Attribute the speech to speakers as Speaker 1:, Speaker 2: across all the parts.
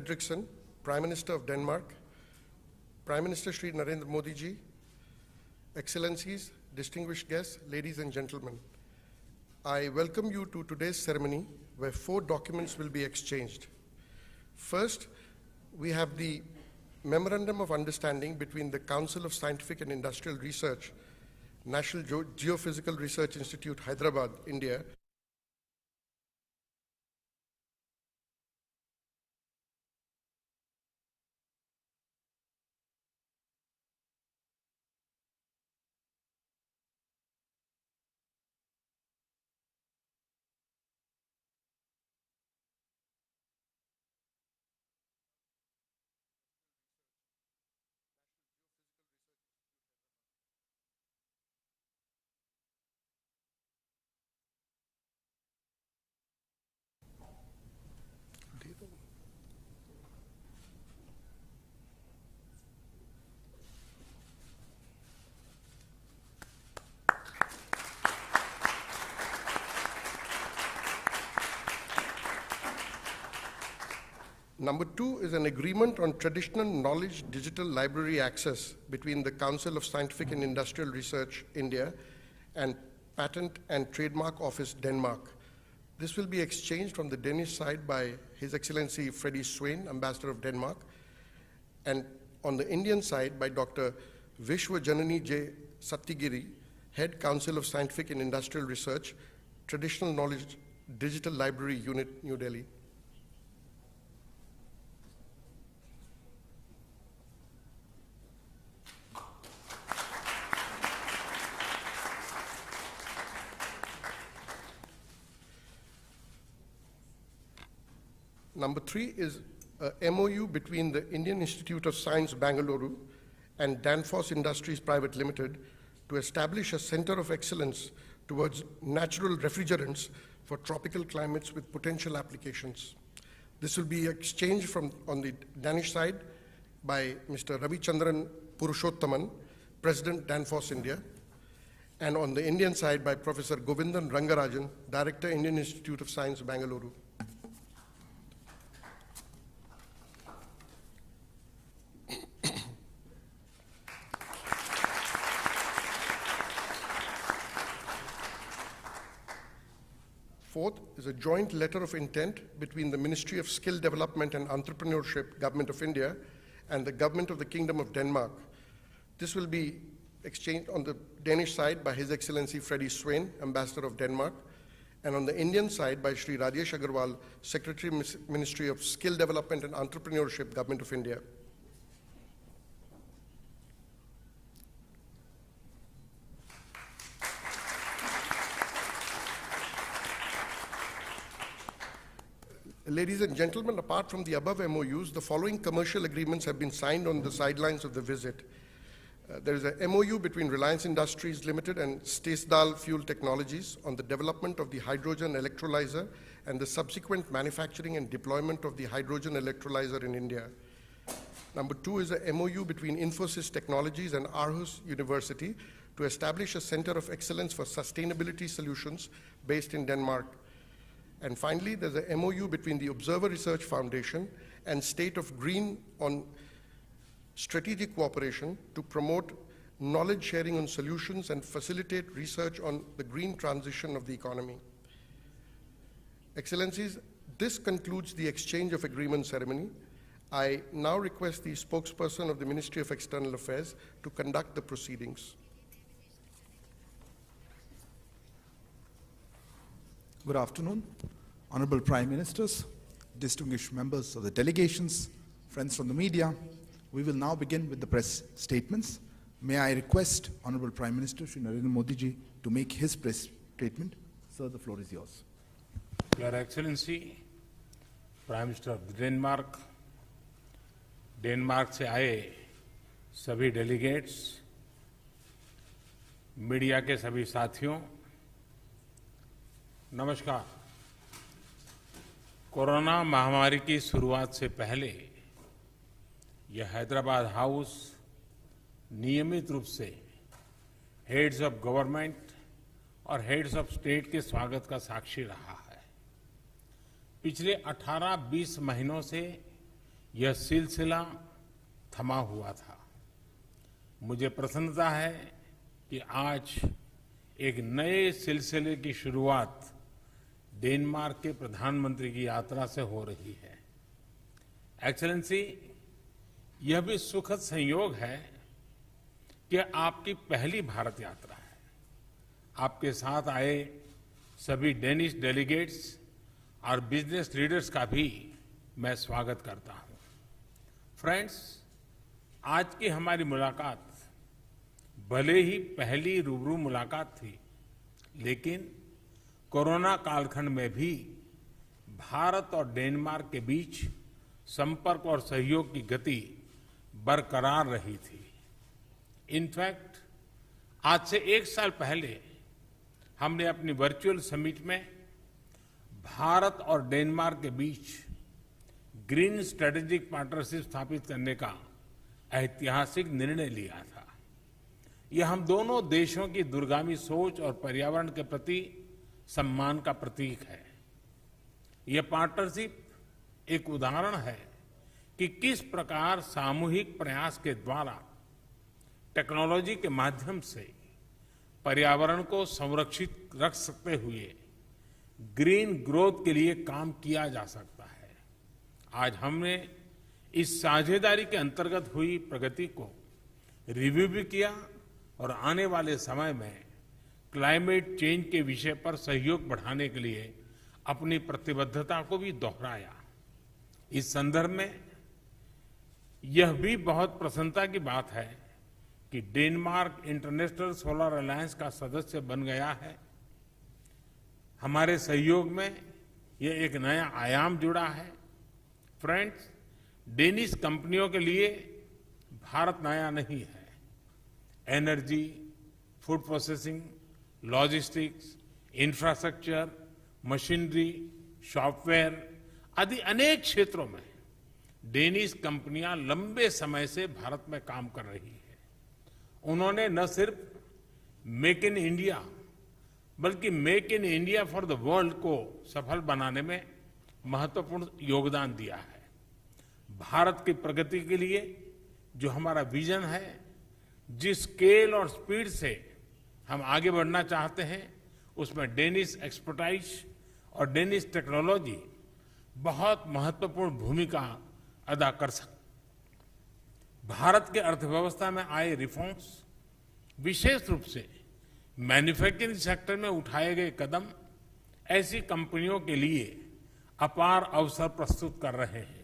Speaker 1: Frederiksen, Prime Minister of Denmark, Prime Minister Shri Narendra Modi ji, Excellencies, distinguished guests, ladies and gentlemen, I welcome you to today's ceremony where 4 documents will be exchanged. First, we have the Memorandum of Understanding between the Council of Scientific and Industrial Research, National Geophysical Research Institute, Hyderabad, India, Number 2 is an agreement on traditional knowledge digital library access between the Council of Scientific and Industrial Research, India, and Patent and Trademark Office, Denmark. This will be exchanged from the Danish side by His Excellency Frederiksen, Ambassador of Denmark, and on the Indian side by Dr. Vishwajanani J. Sattigiri, Head Council of Scientific and Industrial Research, Traditional Knowledge Digital Library Unit, New Delhi. Number 3 is a MOU between the Indian Institute of Science, Bangalore, and Danfoss Industries Private Limited to establish a center of excellence towards natural refrigerants for tropical climates with potential applications. This will be exchanged on the Danish side by Mr. Ravichandran Purushottaman, President, Danfoss India, and on the Indian side by Professor Govindan Rangarajan, Director, Indian Institute of Science, Bangalore. Fourth is a joint letter of intent between the Ministry of Skill Development and Entrepreneurship, Government of India, and the Government of the Kingdom of Denmark. This will be exchanged on the Danish side by His Excellency Frederiksen, Ambassador of Denmark, and on the Indian side by Shri Rajesh Agarwal, Secretary, Ministry of Skill Development and Entrepreneurship, Government of India. Ladies and gentlemen, apart from the above MOUs, the following commercial agreements have been signed on the sidelines of the visit. There is a MOU between Reliance Industries Limited and Stesdal Fuel Technologies on the development of the hydrogen electrolyzer and the subsequent manufacturing and deployment of the hydrogen electrolyzer in India. Number 2 is a MOU between Infosys Technologies and Aarhus University to establish a center of excellence for sustainability solutions based in Denmark. And finally, there's a MOU between the Observer Research Foundation and State of Green on strategic cooperation to promote knowledge sharing on solutions and facilitate research on the green transition of the economy. Excellencies, this concludes the exchange of agreement ceremony. I now request the spokesperson of the Ministry of External Affairs to conduct the proceedings.
Speaker 2: Good afternoon, Honorable Prime Ministers, distinguished members of the delegations, friends from the media. We will now begin with the press statements. May I request Honorable Prime Minister Shri Narendra Modi ji to make his press statement. Sir, the floor is yours.
Speaker 3: Your Excellency, Prime Minister of Denmark, Denmark से आए सभी delegates, media के सभी साथियों, नमस्कार। Corona महामारी की शुरुआत से पहले यह हैदराबाद हाउस नियमित रूप से हेड्स ऑफ गवर्नमेंट और हेड्स ऑफ स्टेट के स्वागत का साक्षी रहा है। पिछले 18-20 महीनों से यह सिलसिला थमा हुआ था। मुझे प्रसन्नता है कि आज एक नए सिलसिले की शुरुआत डेनमार्क के प्रधानमंत्री की यात्रा से हो रही है। एक्सेलेंसी, यह भी सुखद संयोग है कि आपकी पहली भारत यात्रा है। आपके साथ आए सभी डेनिश डेलीगेट्स और बिजनेस लीडर्स का भी मैं स्वागत करता हूं। फ्रेंड्स, आज की हमारी मुलाकात भले ही पहली रूबरू मुलाकात थी, लेकिन कोरोना कालखंड में भी भारत और डेनमार्क के बीच संपर्क और सहयोग की गति बरकरार रही थी। इनफैक्ट, आज से 1 साल पहले हमने अपनी वर्चुअल समिट में भारत और डेनमार्क के बीच ग्रीन स्ट्रेटेजिक पार्टनरशिप स्थापित करने का ऐतिहासिक निर्णय लिया था। यह हम दोनों देशों की दूरगामी सोच और पर्यावरण के प्रति सम्मान का प्रतीक है। यह पार्टनरशिप एक उदाहरण है कि किस प्रकार सामूहिक प्रयास के द्वारा टेक्नोलॉजी के माध्यम से पर्यावरण को संरक्षित रख सकते हुए ग्रीन ग्रोथ के लिए काम किया जा सकता है। आज हमने इस साझेदारी के अंतर्गत हुई प्रगति को रिव्यू भी किया और आने वाले समय में क्लाइमेट चेंज के विषय पर सहयोग बढ़ाने के लिए अपनी प्रतिबद्धता को भी दोहराया। इस संदर्भ में यह भी बहुत प्रसन्नता की बात है कि डेनमार्क इंटरनेशनल सोलर अलायंस का सदस्य बन गया है। हमारे सहयोग में यह एक नया आयाम जुड़ा है। फ्रेंड्स, डेनिश कंपनियों के लिए भारत नया नहीं है। Energy, food processing, logistics, infrastructure, machinery, software आदि अनेक क्षेत्रों में डेनिश कंपनियां लंबे समय से भारत में काम कर रही है। उन्होंने न सिर्फ मेक इन इंडिया बल्कि make in India for the world को सफल बनाने में महत्वपूर्ण योगदान दिया है। भारत की प्रगति के लिए जो हमारा विजन है, जिस स्केल और स्पीड से हम आगे बढ़ना चाहते हैं, उसमें डेनिश एक्सपर्टाइज और डेनिश टेक्नोलॉजी बहुत महत्वपूर्ण भूमिका अदा कर सकते। भारत के अर्थव्यवस्था में आए रिफॉर्म्स, विशेष रूप से मैन्युफैक्चरिंग सेक्टर में उठाए गए कदम ऐसी कंपनियों के लिए अपार अवसर प्रस्तुत कर रहे हैं।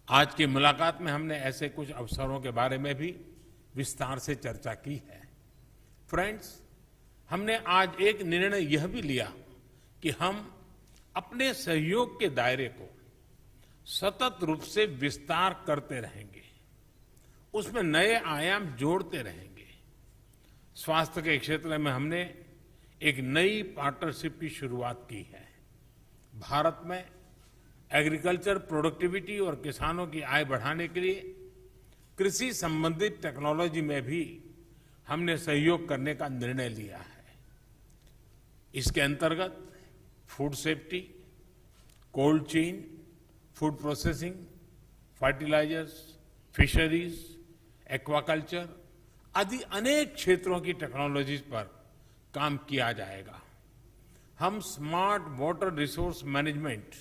Speaker 3: आज की मुलाकात में हमने ऐसे कुछ अवसरों के बारे में भी विस्तार से चर्चा की है। फ्रेंड्स, हमने आज एक निर्णय यह भी लिया कि हम अपने सहयोग के दायरे को सतत रूप से विस्तार करते रहेंगे, उसमें नए आयाम जोड़ते रहेंगे। स्वास्थ्य के क्षेत्र में हमने एक नई पार्टनरशिप की शुरुआत की है। भारत में एग्रीकल्चर प्रोडक्टिविटी और किसानों की आय बढ़ाने के लिए कृषि संबंधित टेक्नोलॉजी में भी हमने सहयोग करने का निर्णय लिया है। इसके अंतर्गत food safety, cold chain, food processing, fertilisers, fisheries, aquaculture आदि अनेक क्षेत्रों की टेक्नोलॉजीज पर काम किया जाएगा। हम smart water resource management,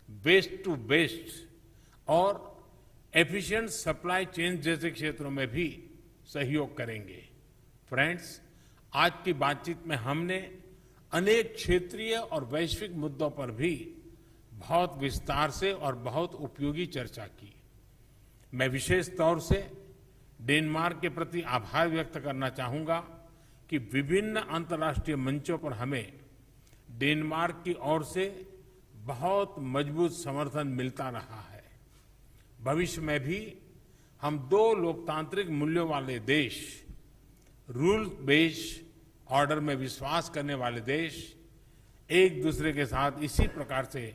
Speaker 3: waste to best और एफिशिएंट सप्लाई चेन जैसे क्षेत्रों में भी सहयोग करेंगे। फ्रेंड्स, आज की बातचीत में हमने अनेक क्षेत्रीय और वैश्विक मुद्दों पर भी बहुत विस्तार से और बहुत उपयोगी चर्चा की। मैं विशेष तौर से डेनमार्क के प्रति आभार व्यक्त करना चाहूंगा कि विभिन्न अंतर्राष्ट्रीय मंचों पर हमें डेनमार्क की ओर से बहुत मजबूत समर्थन मिलता रहा है। भविष्य में भी हम दो लोकतांत्रिक मूल्यों वाले देश, रूल बेस्ड ऑर्डर में विश्वास करने वाले देश, एक दूसरे के साथ इसी प्रकार से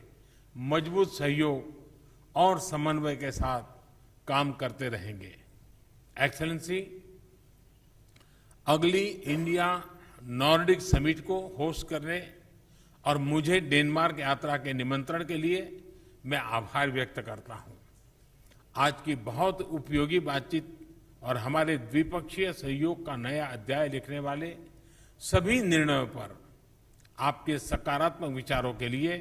Speaker 3: मजबूत सहयोग और समन्वय के साथ काम करते रहेंगे। एक्सेलेंसी, अगली इंडिया नॉर्डिक समिट को होस्ट करने और मुझे डेनमार्क यात्रा के निमंत्रण के लिए मैं आभार व्यक्त करता हूं। आज की बहुत उपयोगी बातचीत और हमारे द्विपक्षीय सहयोग का नया अध्याय लिखने वाले सभी निर्णयों पर आपके सकारात्मक विचारों के लिए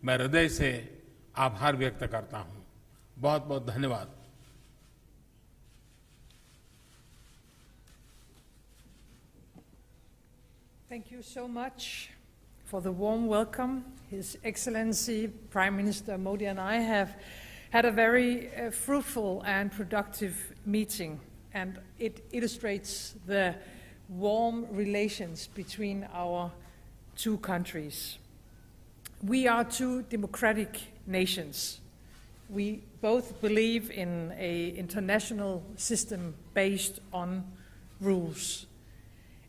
Speaker 3: मैं हृदय से आभार व्यक्त करता हूं। बहुत बहुत धन्यवाद।
Speaker 4: Thank you so much for the warm welcome. His Excellency Prime Minister Modi and I have had a very fruitful and productive meeting, and it illustrates the warm relations between our two countries. We are two democratic nations. We both believe in an international system based on rules.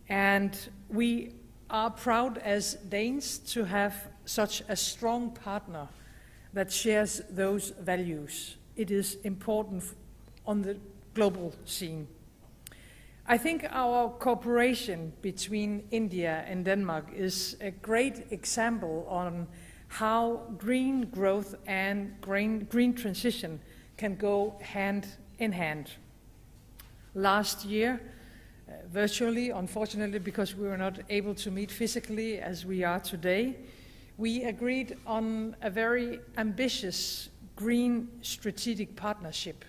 Speaker 4: And we are proud as Danes to have such a strong partner that shares those values. It is important on the global scene. I think our cooperation between India and Denmark is a great example on how green growth and green transition can go hand in hand. Last year, virtually, unfortunately, because we were not able to meet physically as we are today, we agreed on a very ambitious green strategic partnership.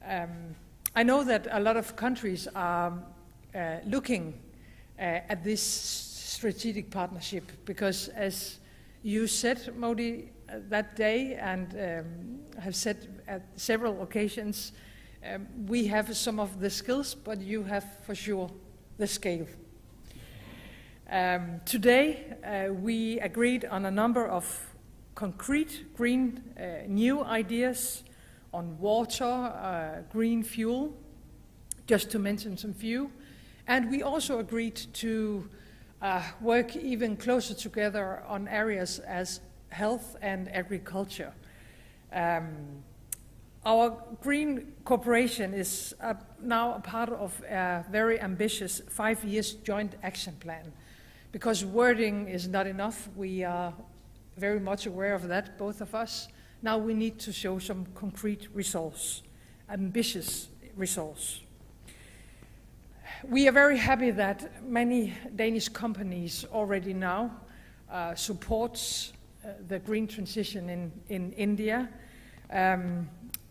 Speaker 4: I know that a lot of countries are looking at this strategic partnership because, as you said, Modi, that day, and have said at several occasions, we have some of the skills, but you have for sure the scale. Today, we agreed on a number of concrete green new ideas on water, green fuel, just to mention some few. And we also agreed to work even closer together on areas as health and agriculture. Our green cooperation is now a part of a very ambitious 5-year joint action plan. Because wording is not enough, we are very much aware of that, both of us. Now we need to show some concrete results, ambitious results. We are very happy that many Danish companies already now support the green transition in India.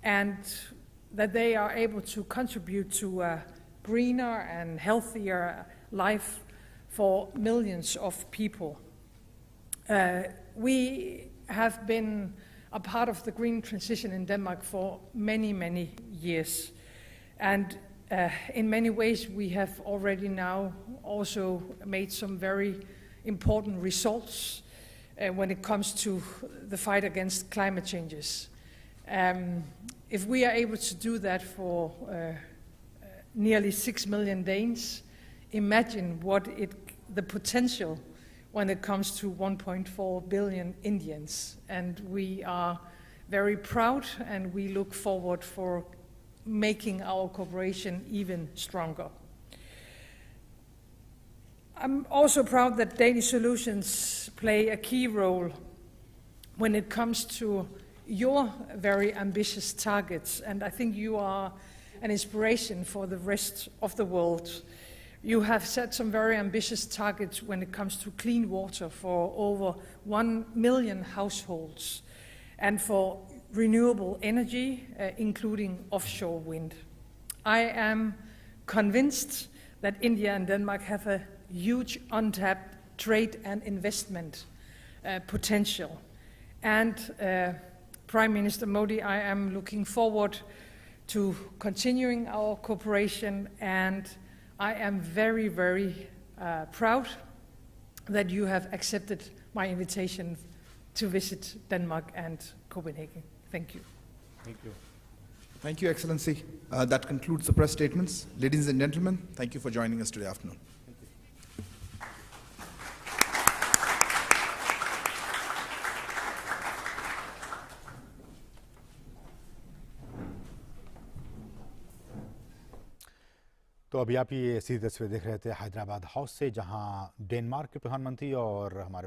Speaker 4: And that they are able to contribute to a greener and healthier life for millions of people. We have been a part of the green transition in Denmark for many, many years. And in many ways, we have already now also made some very important results when it comes to the fight against climate changes. If we are able to do that for nearly 6 million Danes, imagine what the potential when it comes to 1.4 billion Indians. And we are very proud, and we look forward for making our cooperation even stronger. I'm also proud that Danish solutions play a key role when it comes to your very ambitious targets, and I think you are an inspiration for the rest of the world. You have set some very ambitious targets when it comes to clean water for over 1 million households and for renewable energy, including offshore wind. I am convinced that India and Denmark have a huge untapped trade and investment potential. And Prime Minister Modi, I am looking forward to continuing our cooperation, and I am very, very proud that you have accepted my invitation to visit Denmark and Copenhagen. Thank you.
Speaker 3: Thank you.
Speaker 2: Thank you, Excellency. That concludes the press statements. Ladies and gentlemen, thank you for joining us today afternoon.
Speaker 5: तो अभी आप ये सीधी तस्वीर देख रहे थे Hyderabad house से, जहां डेनमार्क के प्रधानमंत्री और हमारे